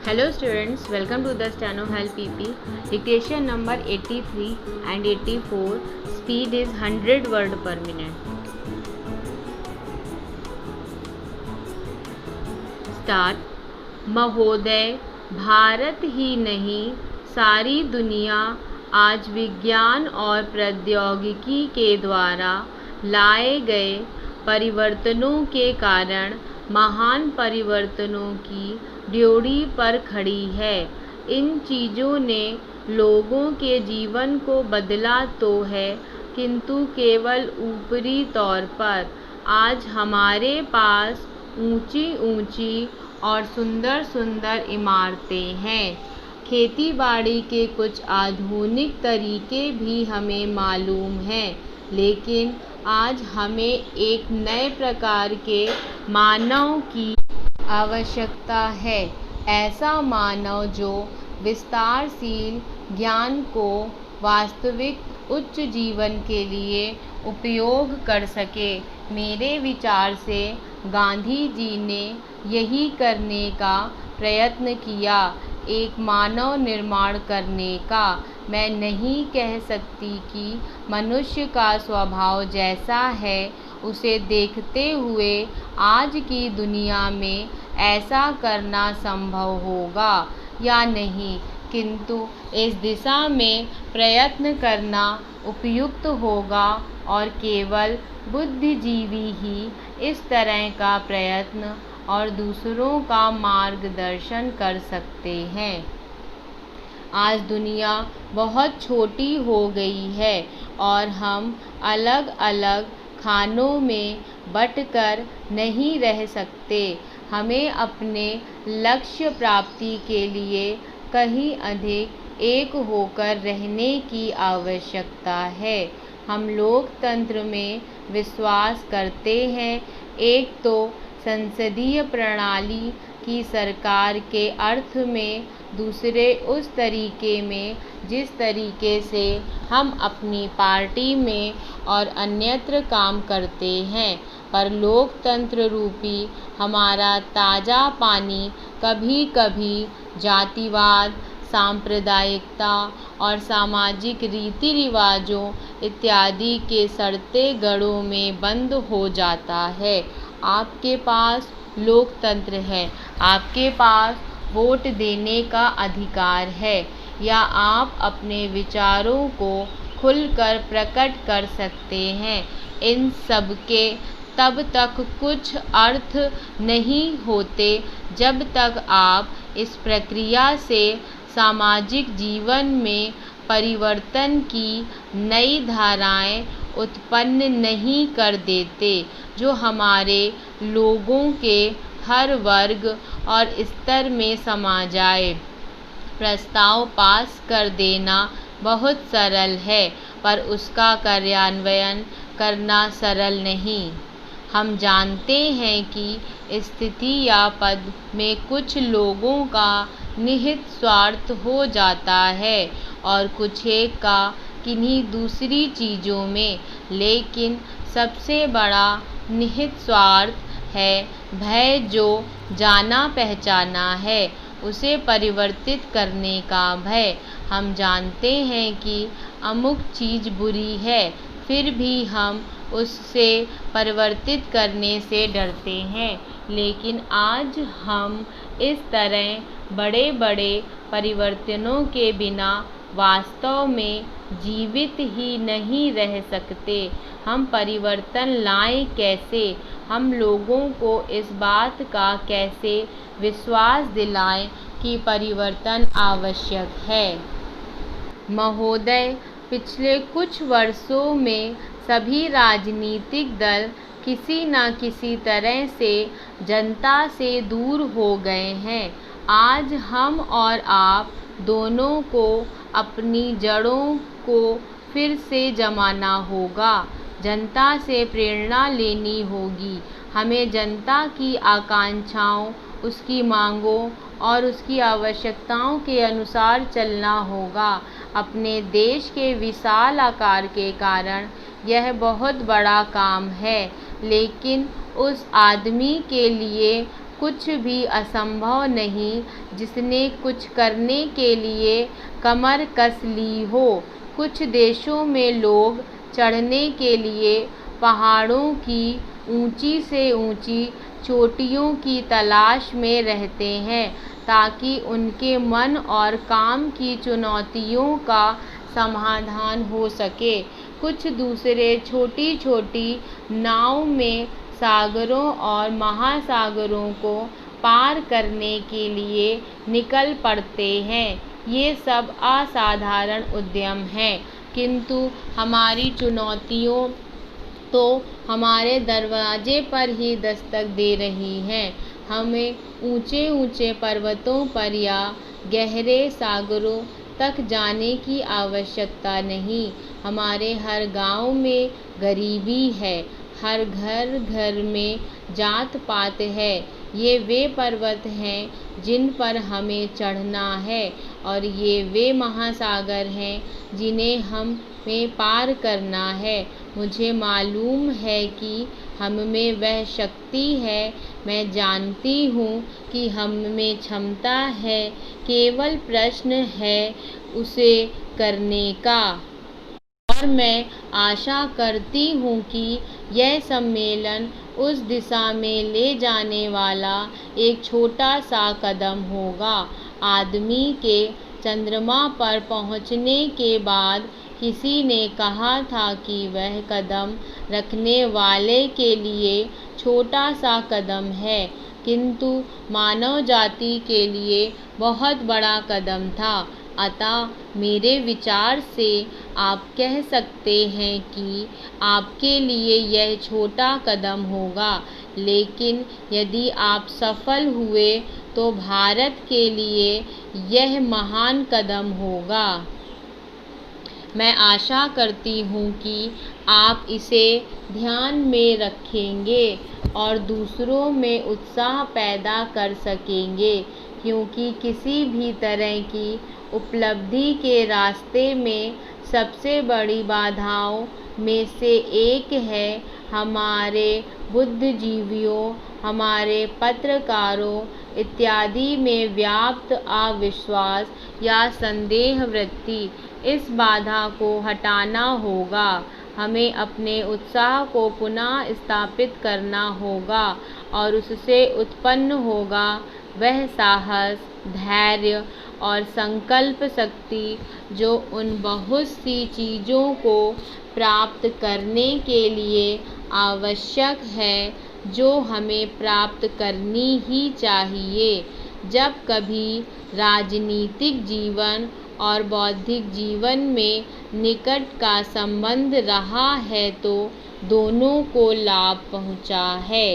Hello students, welcome to the Steno Help PP. Dictation number 83 and 84. Speed is 100 word per minute. Start. महोदय, भारत ही नहीं सारी दुनिया आज विज्ञान और प्रौद्योगिकी के द्वारा लाए गए परिवर्तनों के कारण महान परिवर्तनों की ड्योढ़ी पर खड़ी है। इन चीज़ों ने लोगों के जीवन को बदला तो है, किंतु केवल ऊपरी तौर पर। आज हमारे पास ऊंची ऊंची और सुंदर सुंदर इमारतें हैं। खेतीबाड़ी के कुछ आधुनिक तरीके भी हमें मालूम हैं, लेकिन आज हमें एक नए प्रकार के मानव की आवश्यकता है। ऐसा मानव जो विस्तारशील ज्ञान को वास्तविक उच्च जीवन के लिए उपयोग कर सके। मेरे विचार से गांधी जी ने यही करने का प्रयत्न किया, एक मानव निर्माण करने का। मैं नहीं कह सकती कि मनुष्य का स्वभाव जैसा है उसे देखते हुए आज की दुनिया में ऐसा करना संभव होगा या नहीं, किंतु इस दिशा में प्रयत्न करना उपयुक्त होगा और केवल बुद्धिजीवी ही इस तरह का प्रयत्न और दूसरों का मार्गदर्शन कर सकते हैं। आज दुनिया बहुत छोटी हो गई है और हम अलग अलग खानों में बंटकर नहीं रह सकते। हमें अपने लक्ष्य प्राप्ति के लिए कहीं अधिक एक होकर रहने की आवश्यकता है। हम लोकतंत्र में विश्वास करते हैं। एक तो संसदीय प्रणाली की सरकार के अर्थ में, दूसरे उस तरीके में जिस तरीके से हम अपनी पार्टी में और अन्यत्र काम करते हैं। पर लोकतंत्र रूपी हमारा ताज़ा पानी कभी कभी जातिवाद, सांप्रदायिकता और सामाजिक रीति रिवाजों इत्यादि के सड़ते गढ़ों में बंद हो जाता है। आपके पास लोकतंत्र है, आपके पास वोट देने का अधिकार है, या आप अपने विचारों को खुलकर प्रकट कर सकते हैं। इन सब के तब तक कुछ अर्थ नहीं होते जब तक आप इस प्रक्रिया से सामाजिक जीवन में परिवर्तन की नई धाराएं उत्पन्न नहीं कर देते, जो हमारे लोगों के हर वर्ग और स्तर में समा जाए। प्रस्ताव पास कर देना बहुत सरल है, पर उसका कार्यान्वयन करना सरल नहीं। हम जानते हैं कि स्थिति या पद में कुछ लोगों का निहित स्वार्थ हो जाता है और कुछ एक का किन्हीं दूसरी चीज़ों में, लेकिन सबसे बड़ा निहित स्वार्थ है भय, जो जाना पहचाना है उसे परिवर्तित करने का भय। हम जानते हैं कि अमुक चीज़ बुरी है, फिर भी हम उससे परिवर्तित करने से डरते हैं। लेकिन आज हम इस तरह बड़े बड़े परिवर्तनों के बिना वास्तव में जीवित ही नहीं रह सकते। हम परिवर्तन लाएं कैसे? हम लोगों को इस बात का कैसे विश्वास दिलाएं कि परिवर्तन आवश्यक है? महोदय, पिछले कुछ वर्षों में सभी राजनीतिक दल किसी न किसी तरह से जनता से दूर हो गए हैं। आज हम और आप दोनों को अपनी जड़ों को फिर से जमाना होगा। जनता से प्रेरणा लेनी होगी। हमें जनता की आकांक्षाओं, उसकी मांगों और उसकी आवश्यकताओं के अनुसार चलना होगा। अपने देश के विशाल आकार के कारण यह बहुत बड़ा काम है, लेकिन उस आदमी के लिए कुछ भी असंभव नहीं जिसने कुछ करने के लिए कमर कस ली हो। कुछ देशों में लोग चढ़ने के लिए पहाड़ों की ऊंची से ऊंची चोटियों की तलाश में रहते हैं ताकि उनके मन और काम की चुनौतियों का समाधान हो सके। कुछ दूसरे छोटी छोटी नाव में सागरों और महासागरों को पार करने के लिए निकल पड़ते हैं। ये सब असाधारण उद्यम हैं, किंतु हमारी चुनौतियों तो हमारे दरवाजे पर ही दस्तक दे रही हैं। हमें ऊंचे ऊंचे पर्वतों पर या गहरे सागरों तक जाने की आवश्यकता नहीं। हमारे हर गांव में गरीबी है, हर घर घर में जात पात है। ये वे पर्वत हैं जिन पर हमें चढ़ना है, और ये वे महासागर हैं जिन्हें हमें पार करना है। मुझे मालूम है कि हम में वह शक्ति है, मैं जानती हूँ कि हम में क्षमता है, केवल प्रश्न है उसे करने का। और मैं आशा करती हूँ कि यह सम्मेलन उस दिशा में ले जाने वाला एक छोटा सा कदम होगा। आदमी के चंद्रमा पर पहुँचने के बाद किसी ने कहा था कि वह कदम रखने वाले के लिए छोटा सा कदम है, किंतु मानव जाति के लिए बहुत बड़ा कदम था। अतः मेरे विचार से आप कह सकते हैं कि आपके लिए यह छोटा कदम होगा, लेकिन यदि आप सफल हुए तो भारत के लिए यह महान कदम होगा। मैं आशा करती हूँ कि आप इसे ध्यान में रखेंगे और दूसरों में उत्साह पैदा कर सकेंगे, क्योंकि किसी भी तरह की उपलब्धि के रास्ते में सबसे बड़ी बाधाओं में से एक है हमारे बुद्धिजीवियों, हमारे पत्रकारों इत्यादि में व्याप्त अविश्वास या संदेह वृत्ति। इस बाधा को हटाना होगा। हमें अपने उत्साह को पुनः स्थापित करना होगा, और उससे उत्पन्न होगा वह साहस, धैर्य और संकल्प शक्ति जो उन बहुत सी चीज़ों को प्राप्त करने के लिए आवश्यक है जो हमें प्राप्त करनी ही चाहिए। जब कभी राजनीतिक जीवन और बौद्धिक जीवन में निकट का संबंध रहा है तो दोनों को लाभ पहुँचा है।